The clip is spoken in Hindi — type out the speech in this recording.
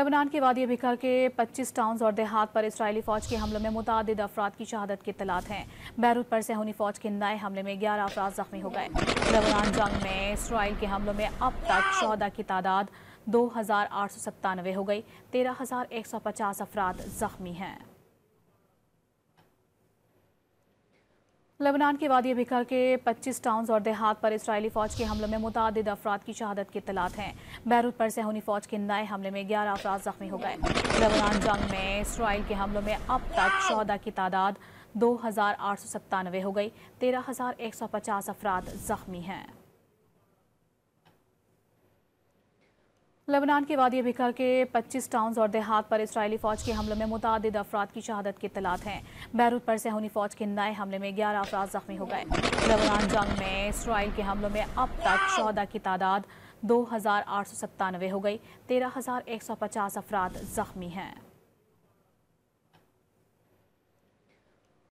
लेबनान के वादी बिकर के 25 टाउन्स और देहात पर इसराइली फौज के हमलों में मुतादिद अफराद की शहादत की इत्तलात हैं। बैरूत पर सेहूनी फौज के नए हमले में 11 अफराद जख्मी हो गए। लेबनान जंग में इसराइल के हमलों में अब तक शहदा की तादाद 2897 हो गई। 13,150 अफराद जख्मी हैं। लेबनान के वादी बिकर के 25 टाउन्स और देहात पर इसराइली फौज के हमलों में मुतादिद अफराद की शहादत की इत्तलात हैं। बैरूत पर सेहूनी फौज के नए हमले में 11 अफराद जख्मी हो गए। लेबनान जंग में इसराइल के हमलों में अब तक शहदा की तादाद 2897 हो गई। 13,150 अफराद जख्मी हैं। लेबनान के वादी बिकर के 25 टाउन्स और देहात पर इसराइली फौज के हमलों में मुतादिद अफराद की शहादत की इत्तलात हैं। बैरूत पर सेहूनी फौज के नए हमले में 11 अफराद जख्मी हो गए। लेबनान जंग में इसराइल के हमलों में अब तक शहदा की तादाद 2897 हो गई। 13,150 अफराद जख्मी हैं।